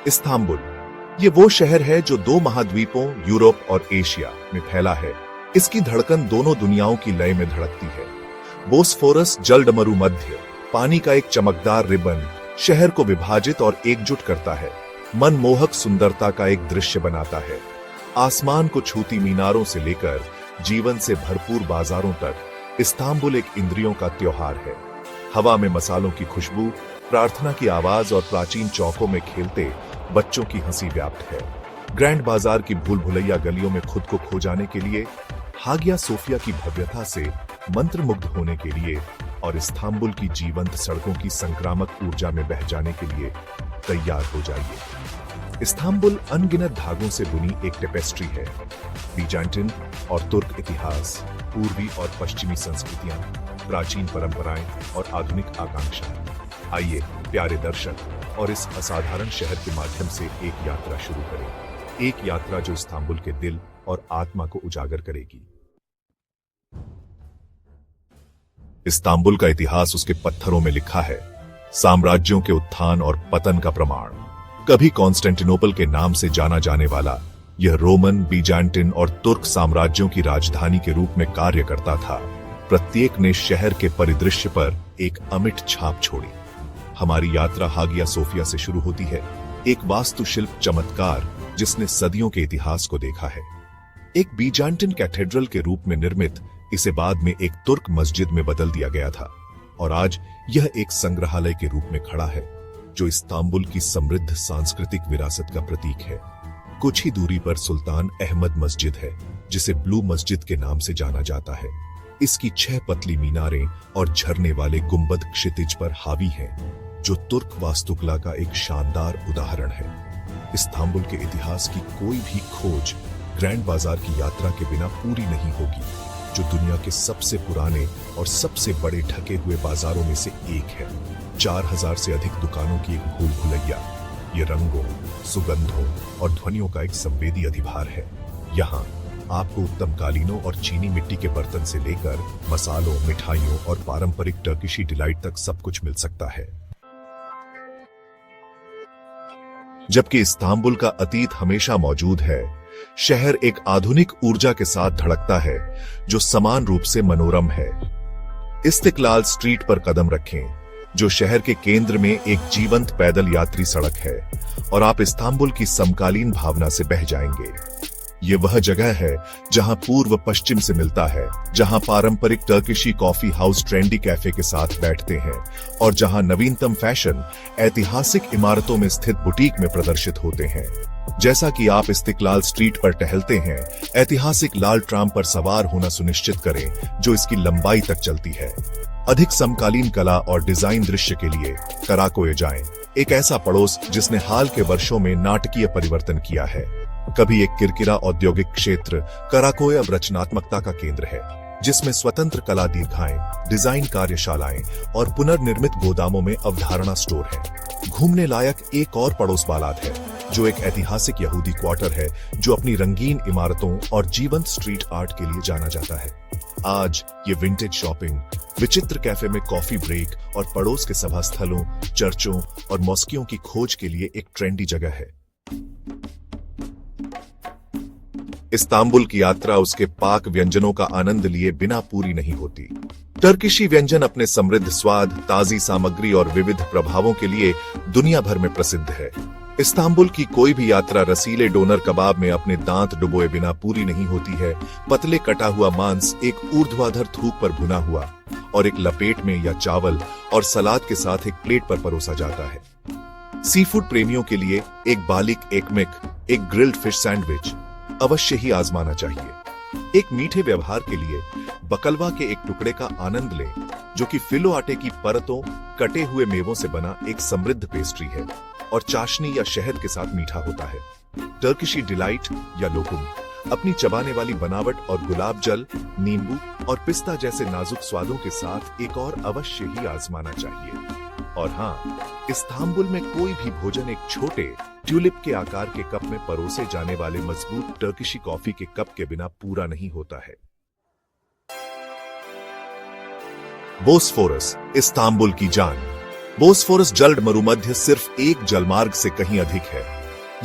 Istanbul ये वो शहर है जो दो महाद्वीपों यूरोप और एशिया में फैला है। इसकी धड़कन दोनों दुनियाओं की लय में धड़कती है। बोस्फोरस जलडमरू मध्य पानी का एक चमकदार रिबन शहर को विभाजित और एकजुट करता है, मनमोहक सुंदरता का एक दृश्य बनाता है। आसमान को छूती मीनारों से लेकर जीवन से भरपूर बाजारों तक इस्तांबुल एक इंद्रियों का त्योहार है। हवा में मसालों की खुशबू, प्रार्थना की आवाज और प्राचीन चौकों में खेलते बच्चों की हंसी व्याप्त है। ग्रैंड बाजार की भूल भुलैया गलियों में खुद को खो जाने के लिए, हागिया सोफिया की भव्यता से मंत्रमुग्ध होने के लिए और इस्तांबुल की जीवंत सड़कों की संक्रामक ऊर्जा में बह जाने के लिए तैयार हो जाइए। इस्तांबुल अनगिनत धागों से बुनी एक टेपेस्ट्री है। बीजांटिन और तुर्क इतिहास, पूर्वी और पश्चिमी संस्कृतियां, प्राचीन परंपराएं और आधुनिक आकांक्षाएं। आइए प्यारे दर्शक और इस असाधारण शहर के माध्यम से एक यात्रा शुरू करें। एक यात्रा जो इस्तांबुल के दिल और आत्मा को उजागर करेगी। इस्तांबुल का इतिहास उसके पत्थरों में लिखा है, साम्राज्यों के उत्थान और पतन का प्रमाण। कभी कॉन्स्टेंटिनोपल के नाम से जाना जाने वाला यह रोमन, बीजांटिन और तुर्क साम्राज्यों की राजधानी के रूप में कार्य करता था। प्रत्येक ने शहर के परिदृश्य पर एक अमिट छाप छोड़ी। हमारी यात्रा हागिया सोफिया से शुरू होती है, एक वास्तुशिल्प चमत्कार जिसने सदियों के इतिहास को देखा है। एक बीजांटिन कैथेड्रल के रूप में निर्मित, इसे बाद में एक तुर्क मस्जिद में बदल दिया गया था और आज यह एक संग्रहालय के रूप में खड़ा है जो इस्तांबुल की समृद्ध सांस्कृतिक विरासत का प्रतीक है। कुछ ही दूरी पर सुल्तान अहमद मस्जिद है, जिसे ब्लू मस्जिद के नाम से जाना जाता है। इसकी 6 पतली मीनारें और झरने वाले गुंबद क्षितिज पर हावी हैं, जो तुर्क वास्तुकला का एक शानदार उदाहरण है। इस्तांबुल के इतिहास की कोई भी खोज ग्रैंड बाजार की यात्रा के बिना पूरी नहीं होगी, जो दुनिया के सबसे पुराने और सबसे बड़े ढके हुए बाजारों में से एक है। 4000 से अधिक दुकानों की एक भूल भुलैया, ये रंगों, सुगंधों और ध्वनियों का एक संवेदी अधिभार है। यहाँ आपको उत्तम कालीनों और चीनी मिट्टी के बर्तन से लेकर मसालों, मिठाइयों और पारंपरिक टर्किशी डिलाइट तक सब कुछ मिल सकता है। जबकि इस्तांबुल का अतीत हमेशा मौजूद है, शहर एक आधुनिक ऊर्जा के साथ धड़कता है जो समान रूप से मनोरम है। इस्तिक्लाल स्ट्रीट पर कदम रखें, जो शहर के केंद्र में एक जीवंत पैदल यात्री सड़क है, और आप इस्तांबुल की समकालीन भावना से बह जाएंगे। ये वह जगह है जहां पूर्व पश्चिम से मिलता है, जहां पारंपरिक टर्किशी कॉफी हाउस ट्रेंडी कैफे के साथ बैठते हैं और जहां नवीनतम फैशन ऐतिहासिक इमारतों में स्थित बुटीक में प्रदर्शित होते हैं। जैसा कि आप इस्तिक्लाल स्ट्रीट पर टहलते हैं, ऐतिहासिक लाल ट्राम पर सवार होना सुनिश्चित करें जो इसकी लंबाई तक चलती है। अधिक समकालीन कला और डिजाइन दृश्य के लिए कराकोए जाएं, एक ऐसा पड़ोस जिसने हाल के वर्षों में नाटकीय परिवर्तन किया है। कभी एक किरकिरा औद्योगिक क्षेत्र, कराकोए अब रचनात्मकता का केंद्र है, जिसमें स्वतंत्र कला दीर्घाएं, डिजाइन कार्यशालाएं और पुनर्निर्मित गोदामों में अवधारणा स्टोर है। घूमने लायक एक और पड़ोस बालात है, जो एक ऐतिहासिक यहूदी क्वार्टर है जो अपनी रंगीन इमारतों और जीवंत स्ट्रीट आर्ट के लिए जाना जाता है। आज ये विंटेज शॉपिंग, विचित्र कैफे में कॉफी ब्रेक और पड़ोस के सभा स्थलों, चर्चों और मॉस्कियों की खोज के लिए एक ट्रेंडी जगह है। इस्तांबुल की यात्रा उसके पाक व्यंजनों का आनंद लिए बिना पूरी नहीं होती। टर्किशी व्यंजन अपने समृद्ध स्वाद, ताजी सामग्री और विविध प्रभावों के लिए दुनिया भर में प्रसिद्ध है। इस्तांबुल की कोई भी यात्रा रसीले डोनर कबाब में अपने दांत डुबोए बिना पूरी नहीं होती है। पतले कटा हुआ मांस एक ऊर्ध्वाधर थूक पर भुना हुआ और एक लपेट में या चावल और सलाद के साथ एक प्लेट पर परोसा जाता है। सीफूड प्रेमियों के लिए एक बालिक एकमेक, एक ग्रिल्ड फिश सैंडविच अवश्य ही आजमाना चाहिए। एक मीठे व्यवहार के लिए बकलवा के एक टुकड़े का आनंद लें, जो कि फिलो आटे की परतों, कटे हुए मेवों से बना एक समृद्ध पेस्ट्री है और चाशनी या शहद के साथ मीठा होता है। टर्किशी डिलाइट या लोकुम अपनी चबाने वाली बनावट और गुलाब जल, नींबू और पिस्ता जैसे नाजुक स्वादों के साथ एक और अवश्य ही आजमाना चाहिए। और हाँ, इस्तांबुल में कोई भी भोजन एक छोटे ट्यूलिप के आकार के कप में परोसे जाने वाले मजबूत टर्किशी कॉफी के कप के बिना पूरा नहीं होता है। बोस्फोरस, इस्तांबुल की जान। बोस्फोरस जलड मरुमध्य सिर्फ एक जलमार्ग से कहीं अधिक है।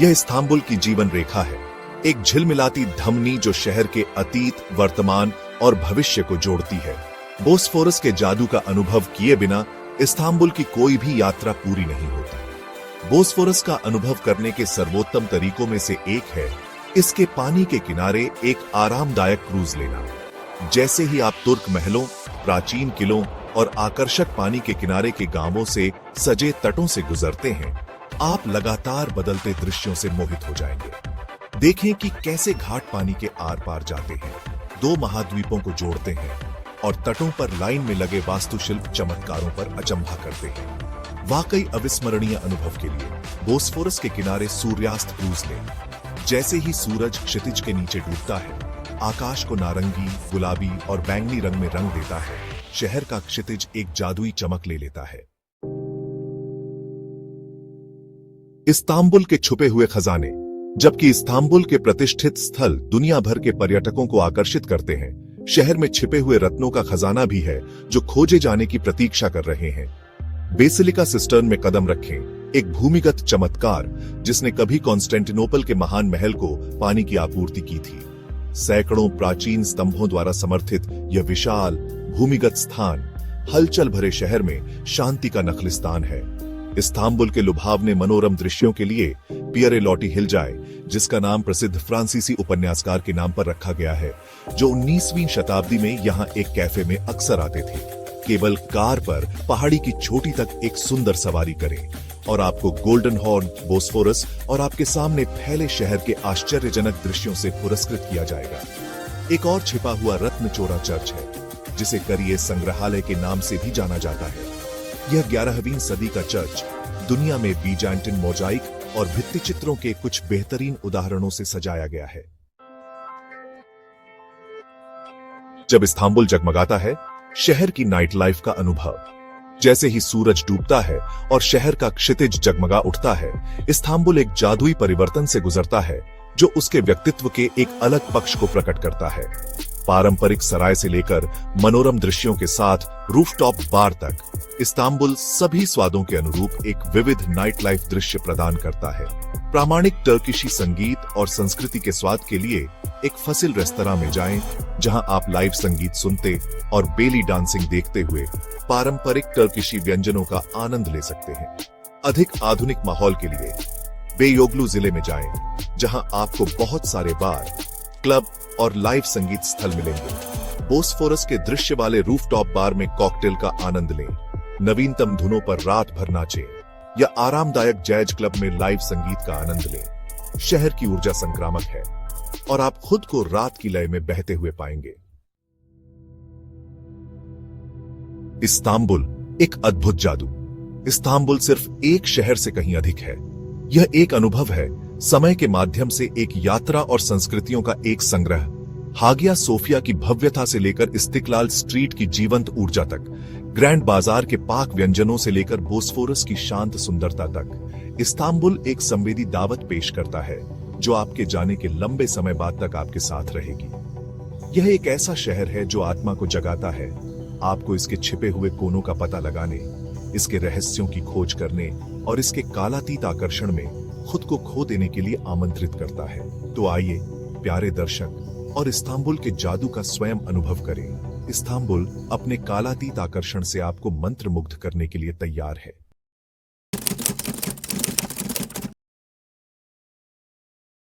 यह इस्तांबुल की जीवन रेखा है, एक झिलमिलाती धमनी जो शहर के अतीत, वर्तमान और भविष्य को जोड़ती है। बोस्फोरस के जादू का अनुभव किए बिना इस्तांबुल की कोई भी यात्रा पूरी नहीं होती। बोस्फोरस का अनुभव करने के सर्वोत्तम तरीकों में से एक है इसके पानी के किनारे एक आरामदायक क्रूज लेना। जैसे ही आप तुर्क महलों, प्राचीन किलों और आकर्षक पानी के किनारे के गांवों से सजे तटों से गुजरते हैं, आप लगातार बदलते दृश्यों से मोहित हो जाएंगे। देखें कि कैसे घाट पानी के आर पार जाते हैं, दो महाद्वीपों को जोड़ते हैं और तटों पर लाइन में लगे वास्तुशिल्प चमत्कारों पर अचंभा करते हैं। वाकई अविस्मरणीय अनुभव के लिए बोस्फोरस के किनारे सूर्यास्त क्रूज लें। जैसे ही सूरज क्षितिज के नीचे डूबता है, आकाश को नारंगी, गुलाबी और बैंगनी रंग में रंग देता है। शहर का क्षितिज एक जादुई चमक ले लेता है। इस्तांबुल के छुपे हुए खजाने। जबकि इस्तांबुल के प्रतिष्ठित स्थल दुनिया भर के पर्यटकों को आकर्षित करते हैं, शहर में छिपे हुए रत्नों का खजाना भी है जो खोजे जाने की प्रतीक्षा कर रहे हैं। बेसिलिका सिस्टर्न में कदम रखें, एक भूमिगत चमत्कार जिसने कभी कॉन्स्टेंटिनोपल के महान महल को पानी की आपूर्ति की थी। सैकड़ों प्राचीन स्तंभों द्वारा समर्थित यह विशाल भूमिगत स्थान हलचल भरे शहर में शांति का नखलिस्तान है। इस्तांबुल के लुभावने मनोरम दृश्यों के लिए पियरे लॉटी हिल जाए, जिसका नाम प्रसिद्ध फ्रांसीसी उपन्यासकार के नाम पर रखा गया है, जो 19वीं शताब्दी में यहाँ एक कैफे में अक्सर आते थे। केवल कार पर पहाड़ी की चोटी तक एक सुंदर सवारी करें और आपको गोल्डन हॉर्न, बोस्फोरस और आपके सामने फैले शहर के आश्चर्यजनक दृश्यों से पुरस्कृत किया जाएगा। एक और छिपा हुआ रत्नचोरा चर्च है, जिसे करिए संग्रहालय के नाम से भी जाना जाता है। यह 11वीं सदी का चर्च दुनिया में बीजांटिन मोजाइक और भित्ति चित्रों के कुछ बेहतरीन उदाहरणों से सजाया गया है। जब इस्तांबुल जगमगाता है, शहर की नाइट लाइफ का अनुभव। जैसे ही सूरज डूबता है और शहर का क्षितिज जगमगा उठता है, इस्तांबुल एक जादुई परिवर्तन से गुजरता है जो उसके व्यक्तित्व के एक अलग पक्ष को प्रकट करता है। पारंपरिक सराय से लेकर मनोरम दृश्यों के साथ रूफटॉप बार तक, इस्तांबुल सभी स्वादों के अनुरूप एक विविध नाइट लाइफ दृश्य प्रदान करता है। प्रामाणिक टर्किशी संगीत और संस्कृति के स्वाद के लिए एक फसिल रेस्तरां में जाएं, जहां आप लाइव संगीत सुनते और बेली डांसिंग देखते हुए पारंपरिक टर्किशी व्यंजनों का आनंद ले सकते हैं। अधिक आधुनिक माहौल के लिए बेयोग्लू जिले में जाएं, जहां आपको बहुत सारे बार, क्लब और लाइव संगीत स्थल मिलेंगे। बोस्फोरस के दृश्य वाले रूफटॉप बार में कॉकटेल का आनंद लें, नवीनतम धुनों पर रात भर नाचें या आरामदायक जैज क्लब में लाइव संगीत का आनंद लें। शहर की ऊर्जा संक्रामक है और आप खुद को रात की लय में बहते हुए पाएंगे। इस्तांबुल एक अद्भुत जादू। इस्तांबुल सिर्फ एक शहर से कहीं अधिक है। यह एक अनुभव है, समय के माध्यम से एक यात्रा और संस्कृतियों का एक संग्रह। हागिया सोफिया की भव्यता से लेकर इस्तिक्लाल स्ट्रीट की जीवंत ऊर्जा तक, ग्रैंड बाजार के पाक व्यंजनों से लेकर बोस्फोरस की शांत सुंदरता तक, इस्तांबुल एक संवेदी दावत पेश करता है जो आपके जाने के लंबे समय बाद तक आपके साथ रहेगी। यह एक ऐसा शहर है जो आत्मा को जगाता है, आपको इसके छिपे हुए कोनों का पता लगाने, इसके रहस्यों की खोज करने और इसके कालातीत आकर्षण में खुद को खो देने के लिए आमंत्रित करता है। तो आइए प्यारे दर्शक, और इस्तांबुल के जादू का स्वयं अनुभव करें। इस्तांबुल अपने कालातीत आकर्षण से आपको मंत्रमुग्ध करने के लिए तैयार है।